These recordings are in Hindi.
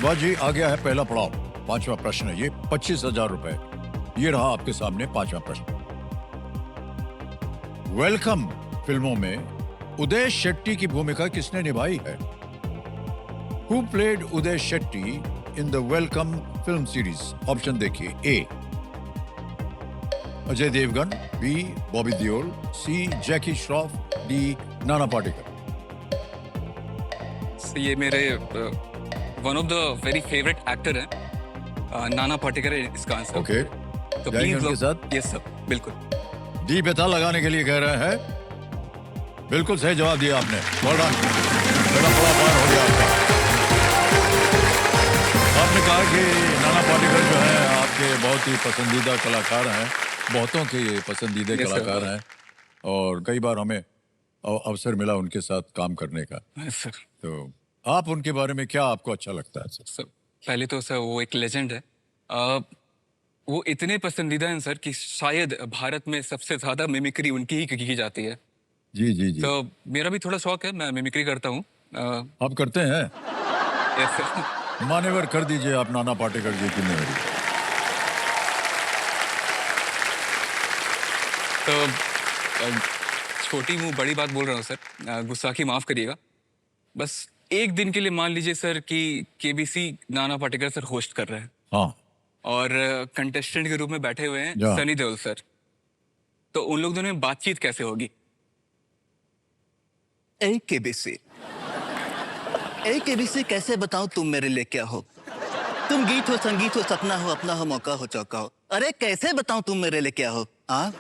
सुभाष जी, आ गया है पहला पड़ाव। पांचवा प्रश्न है ये, 25,000 रुपए। ये रहा आपके सामने पांचवा प्रश्न। वेलकम फिल्मों में उदय शेट्टी की भूमिका किसने निभाई है? Who played Uday Shetty in the welcome film series? Option देखिए। ए अजय देवगन, बी बॉबी देओल, सी जैकी श्रॉफ, डी नाना पाटेकर। ये मेरे one of the very favourite actor है, नाना पाटेकर है इसका आंसर। ओके, तो जाएंगे प्लीज उनके साथ? यस सर, बिल्कुल। डी बेता लगाने के लिए कह रहे हैं। बिल्कुल सही जवाब दिया आपने। Well done। बड़ा बड़ा पार हो गया आपका। आपने कहा कि नाना पाटेकर जो है आपके बहुत ही पसंदीदा कलाकार हैं, बहुतों के ये पसंदीदा Yes, sir। कलाकार हैं, और कई बार हमें अवसर मिला उनके साथ काम करने का। सर तो आप उनके बारे में क्या आपको अच्छा लगता है? सर पहले तो सर वो एक लेजेंड है। वो इतने पसंदीदा हैं सर कि शायद भारत में सबसे ज्यादा मिमिक्री उनकी ही की जाती है। जी जी जी। तो मेरा भी थोड़ा शौक है, मैं मिमिक्री करता हूँ। आप करते हैं? Yes sir. मान्यवर कर दीजिए आप नाना पाटेकर जी की मेरी। तो छोटी मुंह बड़ी बात बोल रहा हूँ सर, गुस्साखी माफ करिएगा। बस एक दिन के लिए मान लीजिए सर कि KBC Nana Patekar sir host कर रहे हैं, हाँ, और कंटेस्टेंट के रूप में बैठे हुए हैं जा। सनी देओल सर। तो उन लोग दोनों में बातचीत कैसे होगी? ए केबीसी कैसे बताऊं तुम मेरे लिए क्या हो? तुम गीत हो, संगीत हो, सपना हो, अपना हो, मौका हो, चौका हो। अरे कैसे बताऊं तुम मेरे लिए क्या हो? हाँ,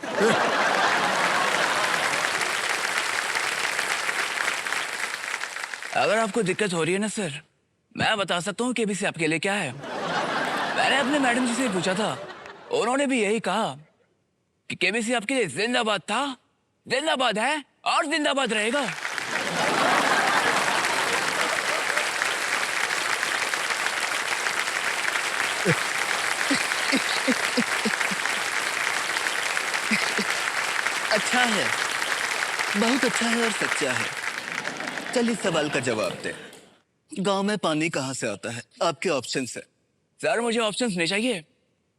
अगर आपको दिक्कत हो रही है ना सर, मैं बता सकता हूँ केबीसी आपके लिए क्या है। मैंने अपने मैडम जी से पूछा था, उन्होंने भी यही कहा कि केबीसी आपके लिए जिंदाबाद था, जिंदाबाद है और जिंदाबाद रहेगा। अच्छा है, बहुत अच्छा है और सच्चा है। चल इस सवाल का जवाब दे। गांव में पानी कहाँ से आता है? आपके ऑप्शन है। सर मुझे ऑप्शंस नहीं चाहिए,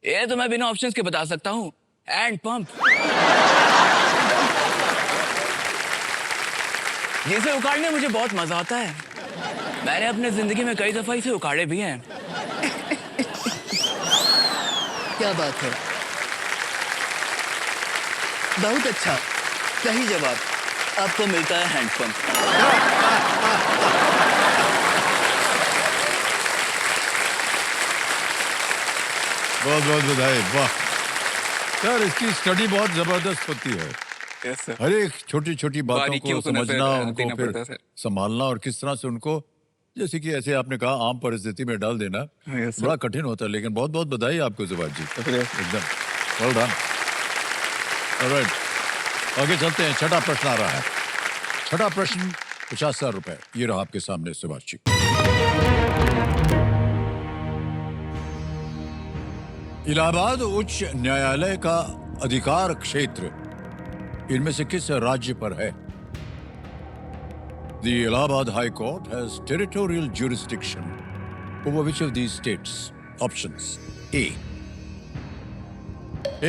ये तो मैं बिना ऑप्शंस के बता सकता हूँ। हैंड पंप, जिसे उखाड़ने मुझे बहुत मजा आता है। मैंने अपने जिंदगी में कई दफा इसे उखाड़े भी हैं। क्या बात है, बहुत अच्छा, सही जवाब। आपको मिलता है हैंडपंप। बहुत बहुत बधाई। वाह यार, इसकी स्टडी बहुत जबरदस्त होती है। Yes sir. हर एक छोटी छोटी बातों बारीकियों को को नजर समझना, उनको देना फिर पड़ता है सर। संभालना, और किस तरह से उनको, जैसे कि ऐसे आपने कहा, आम परिस्थिति में डाल देना Yes, sir। बड़ा कठिन होता है। लेकिन बहुत बहुत बधाई आपको सुभाष जी, शुक्रिया। एकदम वेल डन। ऑलराइट, आगे चलते हैं। छठा प्रश्न आ रहा है। छठा प्रश्न 50,000 रुपए। ये रहा आपके सामने सुभाष जी। इलाहाबाद उच्च न्यायालय का अधिकार क्षेत्र इनमें से किस राज्य पर है? The Allahabad High Court has territorial jurisdiction over which of these states? Options: A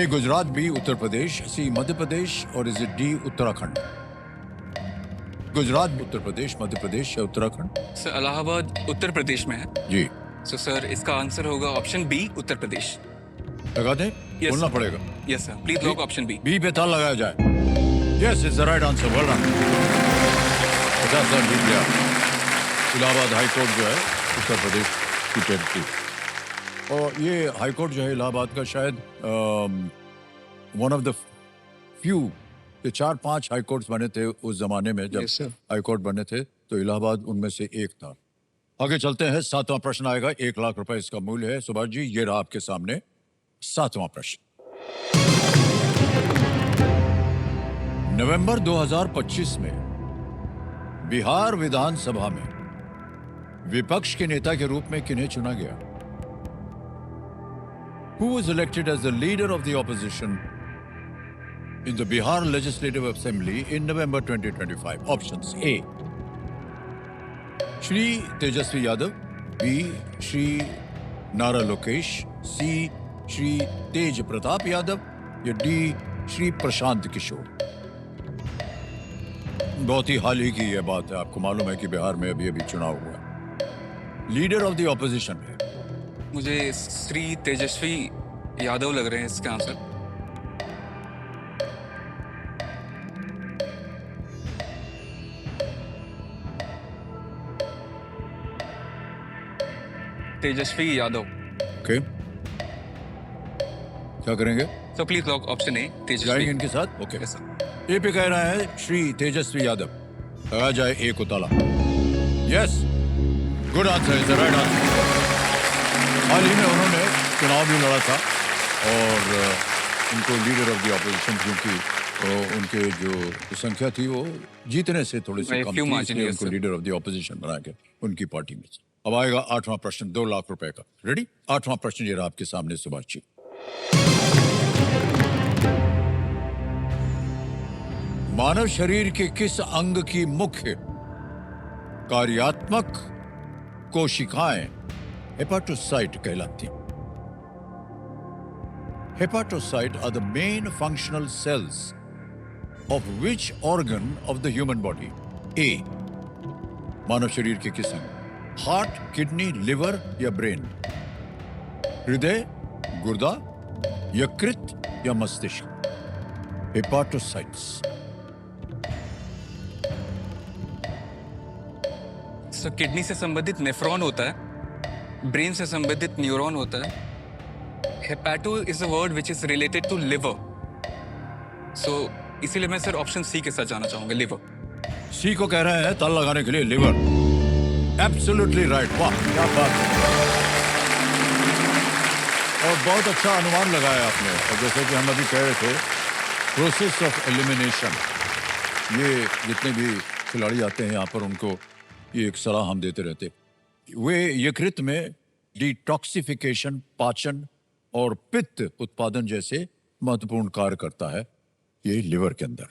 Gujarat, B Uttar Pradesh, C Madhya Pradesh, और is it D Uttarakhand? Gujarat, Uttar Pradesh, Madhya Pradesh या उत्तराखंड? सर इलाहाबाद उत्तर प्रदेश में है, जी, तो सर इसका आंसर होगा ऑप्शन बी उत्तर प्रदेश। लगा दें? Yes, बोलना sir। पड़ेगा। Yes sir, please lock option B. B पे ताल लगाया जाए। Yes, is the right answer. Well done. 50,000 जीत गया। इलाहाबाद हाई कोर्ट जो है उत्तर प्रदेश की टेरिटरी, और ये हाई कोर्ट जो है इलाहाबाद का शायद वन ऑफ द फ्यू, ये 4-5 हाई कोर्ट्स बने थे उस जमाने में जब Yes, sir। हाई कोर्ट बने थे, तो इलाहाबाद उनमें से एक था। आगे चलते हैं। 7वां प्रश्न आएगा। 1 लाख रुपए इसका मूल्य है। सुभाष जी, ये रहा आपके सामने 7वां प्रश्न। नवंबर 2025 में बिहार विधानसभा में विपक्ष के नेता के रूप में किन्हें चुना गया? Who was elected as the leader of the opposition in the Bihar Legislative Assembly in November 2025? Options: A Shri Tejasvi Yadav, B Shri Nara Lokesh, सी श्री तेज प्रताप यादव या डी श्री प्रशांत किशोर? बहुत ही हाल ही की यह बात है, आपको मालूम है कि बिहार में अभी अभी चुनाव हुआ। लीडर ऑफ द ऑपोजिशन है। मुझे श्री तेजस्वी यादव लग रहे हैं इसका आंसर। तेजस्वी यादव। ओके, क्या करेंगे? So please lock option A Tejashwi. जाएंगे इनके साथ? Okay, Yes, sir. ए पे कह रहा है श्री तेजस्वी यादव। लगाया जाए ए को ताला। Yes, good answer, is the right answer. हाल ही में उन्होंने चुनाव भी लड़ा था और उनको लीडर ऑफ द ऑपोजिशन, क्योंकि उनके जो संख्या थी वो जीतने से थोड़ी सी By a कम few थी, margin, इसलिए yes, उनको sir. Leader of the opposition बना के उनकी पार्टी में से। अब आएगा 8वां प्रश्न, 2 लाख रुपए का। रेडी? 8वां प्रश्न ये रहा आपके सामने, सुभाष जी। मानव शरीर के किस अंग की मुख्य कार्यात्मक कोशिकाएं हेपाटोसाइट कहलाती हैं? Hepatocyte are the main functional cells of which organ of the human body? A. मानव शरीर के किस अंग? हार्ट, किडनी, लिवर या ब्रेन? हृदय, गुर्दा, यकृत या मस्तिष्क? हेपाटोसाइट्स। सो किडनी से संबंधित नेफ्रॉन होता है, ब्रेन से संबंधित न्यूरॉन होता है। Hepato is a word which is related to liver. So इसीलिए मैं सर ऑप्शन सी के साथ जाना चाहूंगा, लिवर। सी को कह रहे हैं ताल लगाने के लिए लिवर। एब्सोल्युटली राइट, वाह क्या बात है। और बहुत अच्छा अनुमान लगाया आपने। और जैसे कि हम अभी कह रहे थे, प्रोसेस ऑफ एलिमिनेशन, ये जितने भी खिलाड़ी आते हैं यहाँ पर उनको ये एक सलाह हम देते रहते। वे यकृत में डिटॉक्सिफिकेशन, पाचन और पित्त उत्पादन जैसे महत्वपूर्ण कार्य करता है ये लिवर के अंदर।